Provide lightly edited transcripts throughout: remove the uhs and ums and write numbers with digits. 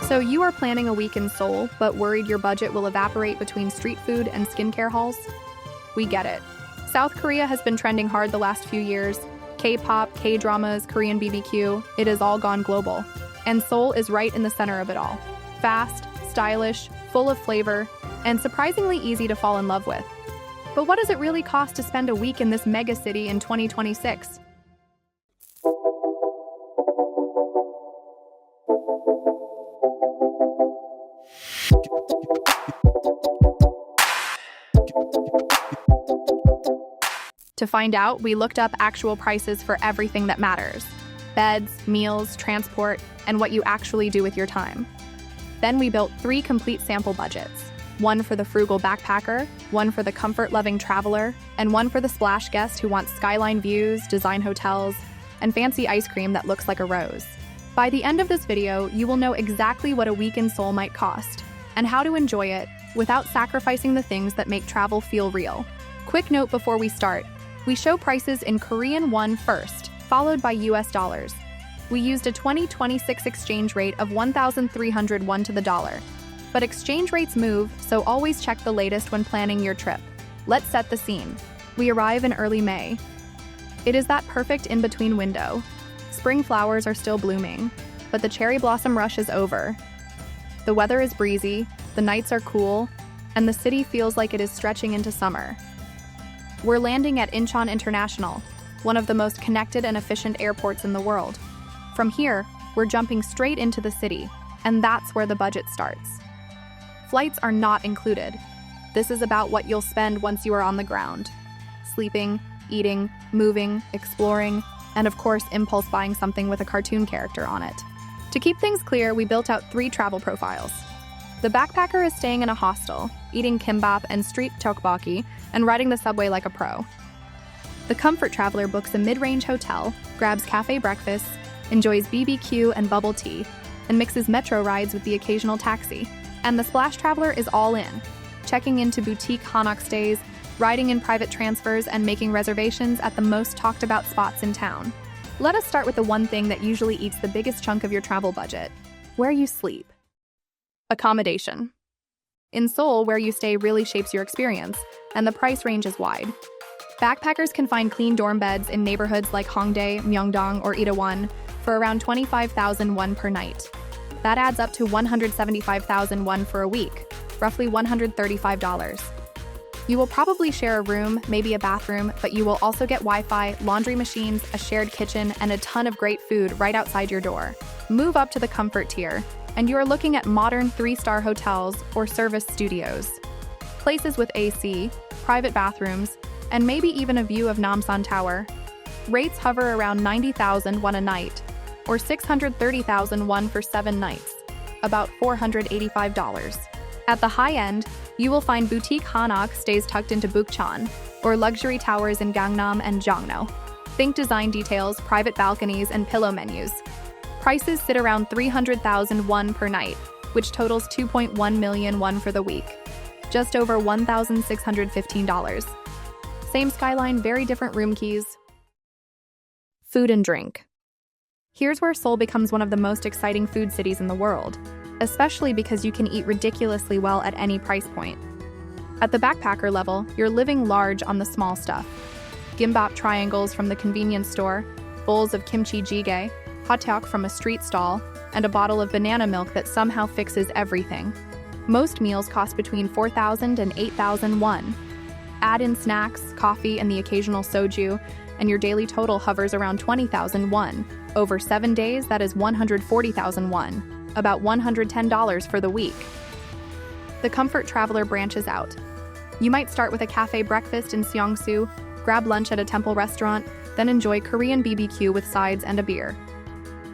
So you are planning a week in Seoul, but worried your budget will evaporate between street food and skincare hauls? We get it. South Korea has been trending hard the last few years. K-pop, K-dramas, Korean BBQ, it has all gone global. And Seoul is right in the center of it all. Fast, stylish, full of flavor, and surprisingly easy to fall in love with. But what does it really cost to spend a week in this mega city in 2026? To find out, we looked up actual prices for everything that matters: beds, meals, transport, and what you actually do with your time. Then we built 3 complete sample budgets: one for the frugal backpacker, one for the comfort-loving traveler, and one for the splash guest who wants skyline views, design hotels, and fancy ice cream that looks like a rose. By the end of this video, you will know exactly what a week in Seoul might cost, and how to enjoy it without sacrificing the things that make travel feel real. Quick note before we start: we show prices in Korean won first, followed by US dollars. We used a 2026 exchange rate of 1,300 won to the dollar. But exchange rates move, so always check the latest when planning your trip. Let's set the scene. We arrive in early May. It is that perfect in-between window. Spring flowers are still blooming, but the cherry blossom rush is over. The weather is breezy, the nights are cool, and the city feels like it is stretching into summer. We're landing at Incheon International, one of the most connected and efficient airports in the world. From here, we're jumping straight into the city, and that's where the budget starts. Flights are not included. This is about what you'll spend once you are on the ground: sleeping, eating, moving, exploring, and of course, impulse buying something with a cartoon character on it. To keep things clear, we built out 3 travel profiles. The backpacker is staying in a hostel, eating kimbap and street tteokbokki, and riding the subway like a pro. The comfort traveler books a mid-range hotel, grabs cafe breakfast, enjoys BBQ and bubble tea, and mixes metro rides with the occasional taxi. And the splash traveler is all in, checking into boutique Hanok stays, riding in private transfers, and making reservations at the most talked about spots in town. Let us start with the one thing that usually eats the biggest chunk of your travel budget: where you sleep. Accommodation. In Seoul, where you stay really shapes your experience, and the price range is wide. Backpackers can find clean dorm beds in neighborhoods like Hongdae, Myeongdong, or Itaewon for around 25,000 won per night. That adds up to 175,000 won for a week, roughly $135. You will probably share a room, maybe a bathroom, but you will also get Wi-Fi, laundry machines, a shared kitchen, and a ton of great food right outside your door. Move up to the comfort tier, and you are looking at modern 3-star hotels or service studios. Places with AC, private bathrooms, and maybe even a view of Namsan Tower. Rates hover around 90,000 won a night, or 630,000 won for 7 nights, about $485. At the high end, you will find boutique Hanok stays tucked into Bukchon, or luxury towers in Gangnam and Jongno. Think design details, private balconies, and pillow menus. Prices sit around 300,000 won per night, which totals 2.1 million won for the week, just over $1,615. Same skyline, very different room keys. Food and drink. Here's where Seoul becomes one of the most exciting food cities in the world, especially because you can eat ridiculously well at any price point. At the backpacker level, you're living large on the small stuff. Gimbap triangles from the convenience store, bowls of kimchi jjigae, hotteok from a street stall, and a bottle of banana milk that somehow fixes everything. Most meals cost between 4,000 and 8,000 won. Add in snacks, coffee, and the occasional soju, and your daily total hovers around 20,000 won. Over 7 days, that is 140,000 won, about $110 for the week. The comfort traveler branches out. You might start with a cafe breakfast in Seongsu, grab lunch at a temple restaurant, then enjoy Korean BBQ with sides and a beer.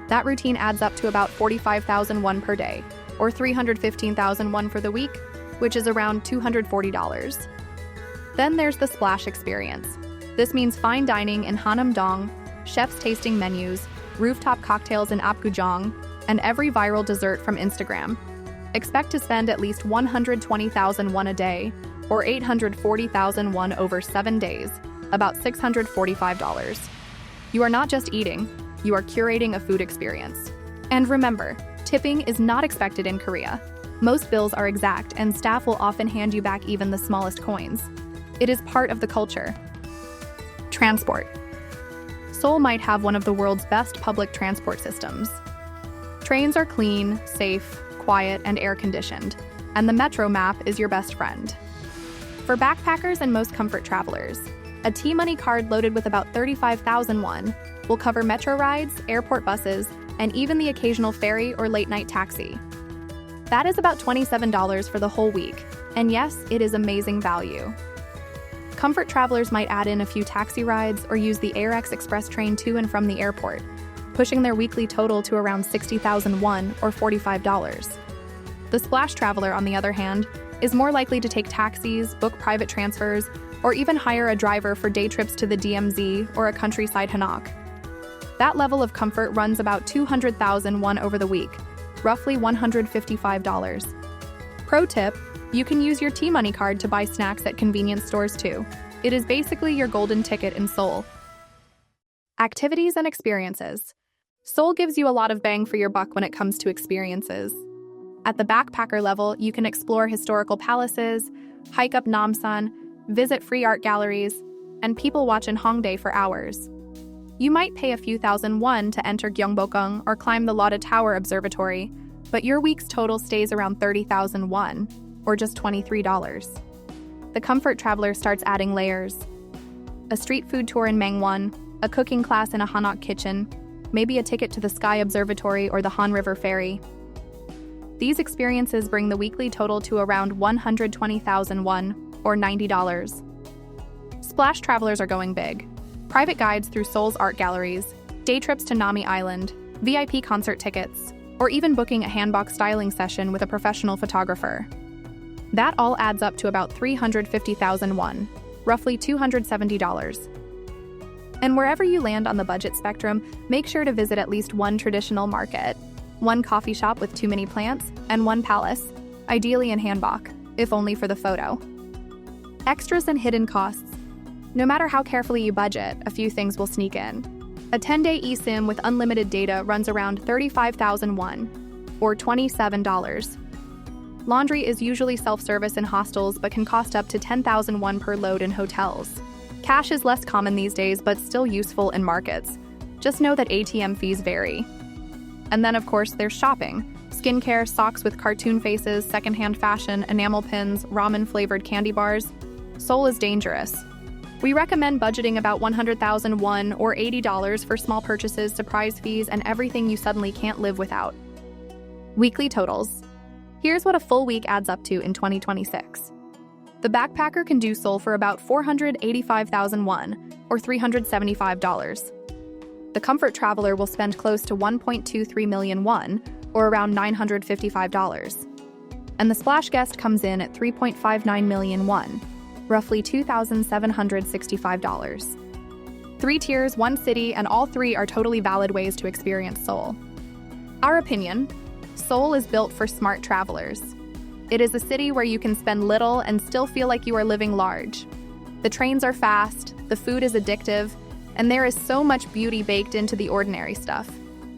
That routine adds up to about 45,000 won per day, or 315,000 won for the week, which is around $240. Then there's the splash experience. This means fine dining in Hanam-dong, chefs tasting menus, rooftop cocktails in Apgujeong, and every viral dessert from Instagram. Expect to spend at least 120,000 won a day, or 840,000 won over 7 days, about $645. You are not just eating, you are curating a food experience. And remember, Tipping is not expected in Korea. Most bills are exact, and staff will often hand you back even the smallest coins. It is part of the culture. Transport. Seoul might have one of the world's best public transport systems. Trains are clean, safe, quiet, and air-conditioned, and the metro map is your best friend. For backpackers and most comfort travelers, a T-Money card loaded with about 35,000 won will cover metro rides, airport buses, and even the occasional ferry or late-night taxi. That is about $27 for the whole week, and yes, it is amazing value. Comfort travelers might add in a few taxi rides or use the AirX Express train to and from the airport, pushing their weekly total to around 60,000 won or $45. The splash traveler, on the other hand, is more likely to take taxis, book private transfers, or even hire a driver for day trips to the DMZ or a countryside Hanok. That level of comfort runs about 200,000 won over the week, roughly $155. Pro tip, you can use your T-Money card to buy snacks at convenience stores too. It is basically your golden ticket in Seoul. Activities and experiences. Seoul gives you a lot of bang for your buck when it comes to experiences. At the backpacker level, you can explore historical palaces, hike up Namsan, visit free art galleries, and people watch in Hongdae for hours. You might pay a few thousand won to enter Gyeongbokgung or climb the Lotte Tower Observatory, but your week's total stays around 30,000 won, or just $23. The comfort traveler starts adding layers. A street food tour in Mangwon, a cooking class in a Hanok kitchen, maybe a ticket to the Sky Observatory or the Han River Ferry. These experiences bring the weekly total to around 120,000 won, or $90. Splash travelers are going big. Private guides through Seoul's art galleries, day trips to Nami Island, VIP concert tickets, or even booking a hanbok styling session with a professional photographer. That all adds up to about 350,000 won, roughly $270. And wherever you land on the budget spectrum, make sure to visit at least one traditional market, one coffee shop with too many plants, and one palace, ideally in hanbok, if only for the photo. Extras and hidden costs. No matter how carefully you budget, a few things will sneak in. A 10-day eSIM with unlimited data runs around 35,000 won, or $27. Laundry is usually self-service in hostels but can cost up to 10,000 won per load in hotels. Cash is less common these days but still useful in markets. Just know that ATM fees vary. And then, of course, there's shopping. Skincare, socks with cartoon faces, secondhand fashion, enamel pins, ramen-flavored candy bars. Seoul is dangerous. We recommend budgeting about 100,000 won or $80 for small purchases, surprise fees, and everything you suddenly can't live without. Weekly totals. Here's what a full week adds up to in 2026. The backpacker can do Seoul for about 485,000 won, or $375. The comfort traveler will spend close to 1.23 million won, or around $955. And the splash guest comes in at 3.59 million won, roughly $2,765. 3 tiers, 1 city, and all 3 are totally valid ways to experience Seoul. Our opinion: Seoul is built for smart travelers. It is a city where you can spend little and still feel like you are living large. The trains are fast, the food is addictive, and there is so much beauty baked into the ordinary stuff,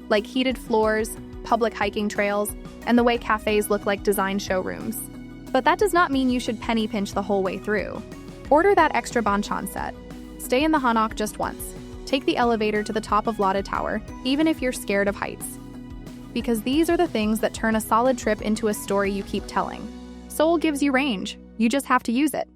like heated floors, public hiking trails, and the way cafes look like design showrooms. But that does not mean you should penny pinch the whole way through. Order that extra banchan set. Stay in the Hanok just once. Take the elevator to the top of Lotte Tower, even if you're scared of heights. Because these are the things that turn a solid trip into a story you keep telling. Seoul gives you range. You just have to use it.